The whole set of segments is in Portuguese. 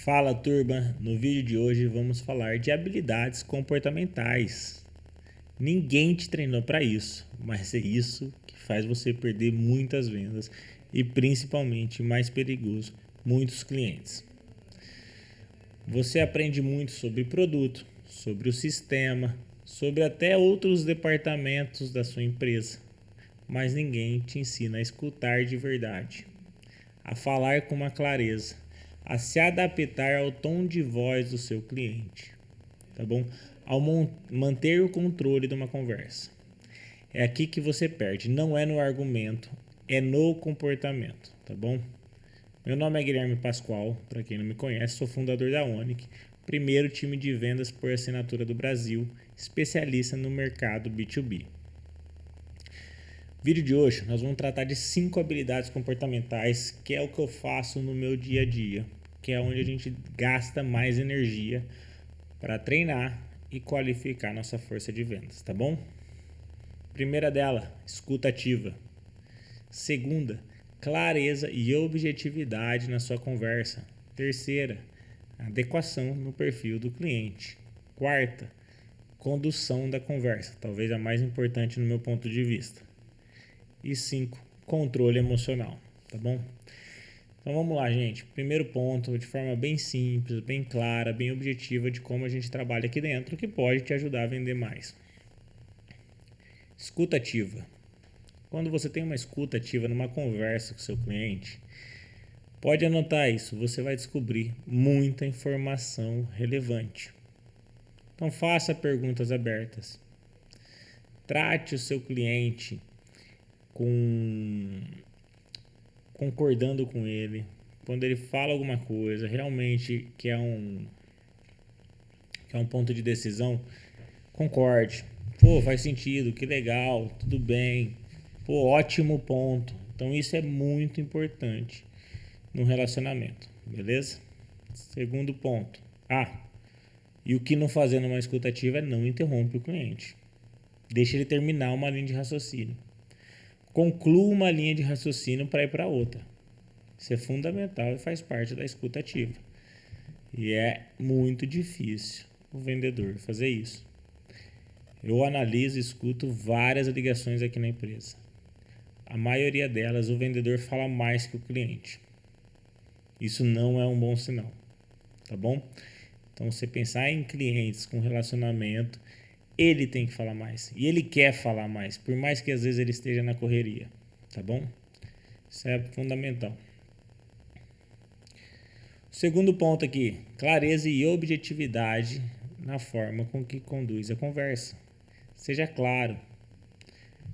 Fala turma, no vídeo de hoje vamos falar de habilidades comportamentais. Ninguém te treinou para isso, mas é isso que faz você perder muitas vendas e principalmente, mais perigoso, muitos clientes. Você aprende muito sobre produto, sobre o sistema, sobre até outros departamentos da sua empresa, mas ninguém te ensina a escutar de verdade, a falar com uma clareza, a se adaptar ao tom de voz do seu cliente, tá bom? Ao manter o controle de uma conversa. É aqui que você perde, não é no argumento, é no comportamento, tá bom? Meu nome é Guilherme Pascoal, para quem não me conhece, sou fundador da Onic, primeiro time de vendas por assinatura do Brasil, especialista no mercado B2B. Vídeo de hoje nós vamos tratar de 5 habilidades comportamentais, que é o que eu faço no meu dia a dia, que é onde a gente gasta mais energia para treinar e qualificar nossa força de vendas, tá bom? Primeira dela, escuta ativa. Segunda, clareza e objetividade na sua conversa. Terceira, adequação no perfil do cliente. Quarta, condução da conversa, talvez a mais importante no meu ponto de vista. E 5, controle emocional, tá bom? Então vamos lá, gente. Primeiro ponto, de forma bem simples, bem clara, bem objetiva de como a gente trabalha aqui dentro, que pode te ajudar a vender mais. Escuta ativa. Quando você tem uma escuta ativa numa conversa com seu cliente, pode anotar isso, você vai descobrir muita informação relevante. Então faça perguntas abertas. Trate o seu cliente concordando com ele. Quando ele fala alguma coisa realmente que é um ponto de decisão, concorde. Pô, faz sentido, que legal, tudo bem. Pô, ótimo ponto. Então isso é muito importante no relacionamento, beleza? Segundo ponto. E o que não fazer numa escuta ativa é não interrompe o cliente. Deixa ele terminar uma linha de raciocínio. Conclua uma linha de raciocínio para ir para outra. Isso é fundamental e faz parte da escuta ativa. E é muito difícil o vendedor fazer isso. Eu analiso e escuto várias ligações aqui na empresa. A maioria delas, o vendedor fala mais que o cliente. Isso não é um bom sinal, tá bom? Então, você pensar em clientes com relacionamento, ele tem que falar mais. E ele quer falar mais, por mais que às vezes ele esteja na correria, tá bom? Isso é fundamental. Segundo ponto aqui, clareza e objetividade na forma com que conduz a conversa. Seja claro,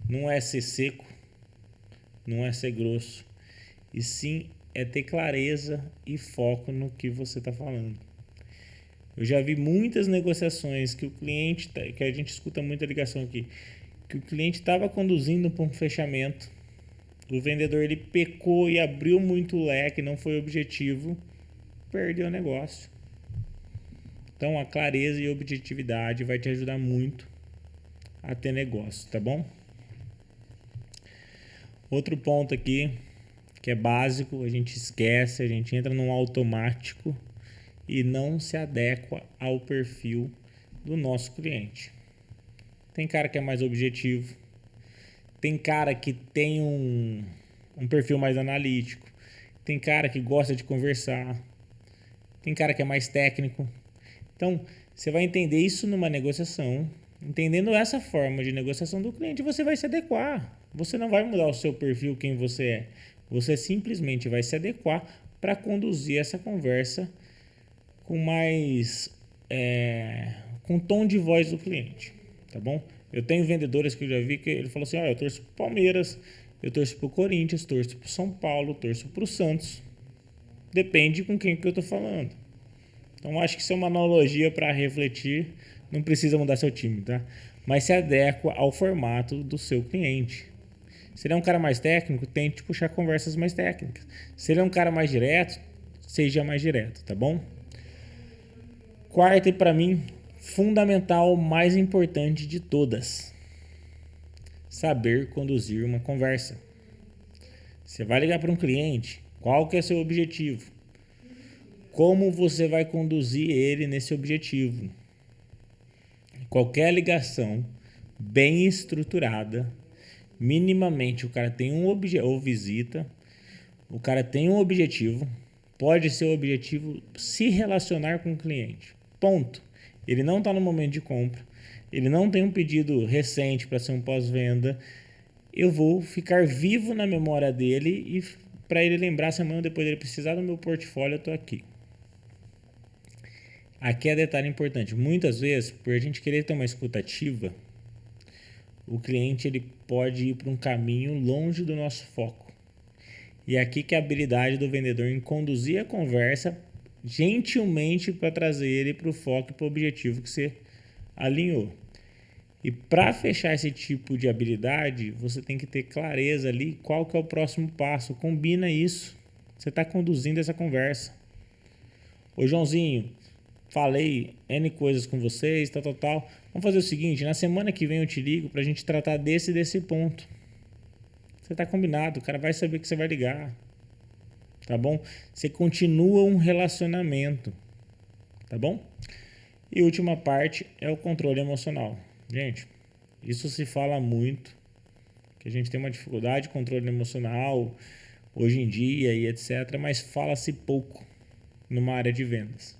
não é ser seco, não é ser grosso, e sim é ter clareza e foco no que você está falando. Eu já vi muitas negociações que o cliente, que a gente escuta muita ligação aqui, que o cliente estava conduzindo para um fechamento, o vendedor ele pecou e abriu muito o leque, não foi objetivo, perdeu o negócio. Então a clareza e objetividade vai te ajudar muito a ter negócio, tá bom? Outro ponto aqui que é básico, a gente esquece, a gente entra num automático e não se adequa ao perfil do nosso cliente. Tem cara que é mais objetivo, tem cara que tem um perfil mais analítico, tem cara que gosta de conversar, tem cara que é mais técnico. Então, você vai entender isso numa negociação. Entendendo essa forma de negociação do cliente, você vai se adequar. Você não vai mudar o seu perfil, quem você é. Você simplesmente vai se adequar para conduzir essa conversa com mais com tom de voz do cliente, tá bom? Eu tenho vendedores que eu já vi que ele falou assim, eu torço pro Palmeiras, eu torço pro Corinthians, torço pro São Paulo, torço pro Santos. Depende com quem que eu tô falando. Então acho que isso é uma analogia para refletir, não precisa mudar seu time, tá? Mas se adequa ao formato do seu cliente. Se ele é um cara mais técnico, tente puxar conversas mais técnicas. Se ele é um cara mais direto, seja mais direto, tá bom? Quarta e para mim, fundamental, mais importante de todas. Saber conduzir uma conversa. Você vai ligar para um cliente, qual que é seu objetivo? como você vai conduzir ele nesse objetivo. Qualquer ligação bem estruturada, minimamente o cara tem um objetivo, ou visita, o cara tem um objetivo, pode ser o objetivo se relacionar com o cliente. Ponto. Ele não está no momento de compra, ele não tem um pedido recente para ser um pós-venda. Eu vou ficar vivo na memória dele e para ele lembrar, se amanhã ou depois ele precisar do meu portfólio, eu estou aqui. Aqui é detalhe importante. Muitas vezes, por a gente querer ter uma escuta ativa, o cliente ele pode ir para um caminho longe do nosso foco. E é aqui que a habilidade do vendedor em conduzir a conversa gentilmente para trazer ele para o foco e para o objetivo que você alinhou. E para fechar esse tipo de habilidade, você tem que ter clareza ali qual que é o próximo passo. Combina isso. Você está conduzindo essa conversa. Ô Joãozinho, falei N coisas com vocês, tal. Vamos fazer o seguinte, na semana que vem eu te ligo pra gente tratar desse ponto. Você tá combinado, o cara vai saber que você vai ligar. Tá bom? Você continua um relacionamento. Tá bom? E a última parte é o controle emocional. Gente, isso se fala muito, que a gente tem uma dificuldade de controle emocional hoje em dia e etc, mas fala-se pouco numa área de vendas.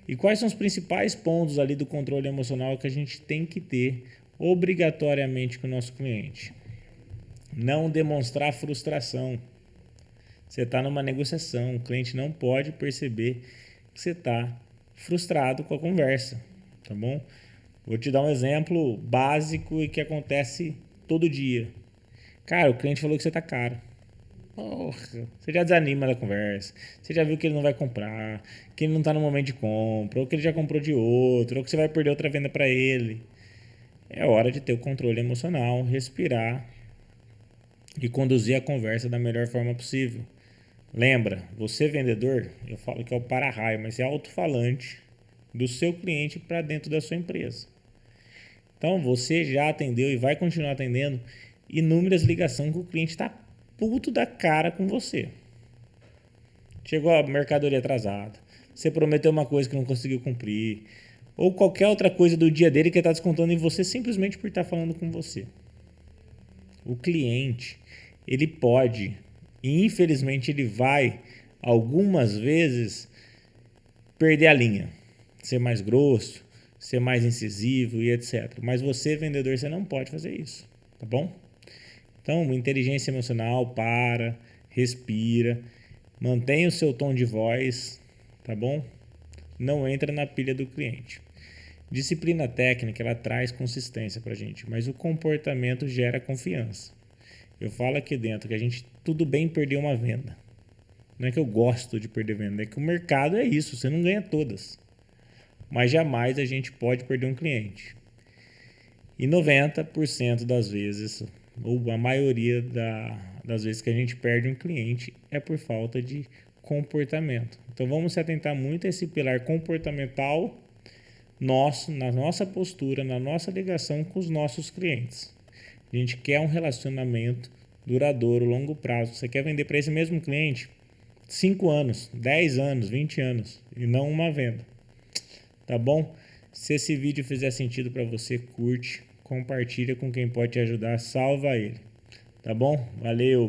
E quais são os principais pontos ali do controle emocional que a gente tem que ter obrigatoriamente com o nosso cliente? Não demonstrar frustração. Você está numa negociação, o cliente não pode perceber que você está frustrado com a conversa, tá bom? Vou te dar um exemplo básico e que acontece todo dia. Cara, o cliente falou que você está caro. Porra, você já desanima da conversa. Você já viu que ele não vai comprar, que ele não está no momento de compra, ou que ele já comprou de outro, ou que você vai perder outra venda para ele. É hora de ter o controle emocional, respirar e conduzir a conversa da melhor forma possível. Lembra, você vendedor, eu falo que é o para-raio, mas é alto-falante do seu cliente para dentro da sua empresa. Então você já atendeu e vai continuar atendendo inúmeras ligações que o cliente está puto da cara com você. Chegou a mercadoria atrasada, você prometeu uma coisa que não conseguiu cumprir, ou qualquer outra coisa do dia dele que ele está descontando em você simplesmente por estar falando com você. O cliente, ele pode, e infelizmente ele vai, algumas vezes, perder a linha, ser mais grosso, ser mais incisivo e etc. Mas você, vendedor, você não pode fazer isso, tá bom? Então, inteligência emocional, respira, mantenha o seu tom de voz, tá bom? Não entra na pilha do cliente. Disciplina técnica, ela traz consistência pra gente, mas o comportamento gera confiança. Eu falo aqui dentro que a gente tudo bem perder uma venda. Não é que eu gosto de perder venda, é que o mercado é isso, você não ganha todas. Mas jamais a gente pode perder um cliente. E 90% das vezes, ou a maioria das vezes que a gente perde um cliente é por falta de comportamento. Então vamos se atentar muito a esse pilar comportamental nosso, na nossa postura, na nossa ligação com os nossos clientes. A gente quer um relacionamento duradouro, longo prazo. Você quer vender para esse mesmo cliente 5 anos, 10 anos, 20 anos e não uma venda. Tá bom? Se esse vídeo fizer sentido para você, curte, compartilha com quem pode te ajudar, salva ele. Tá bom? Valeu!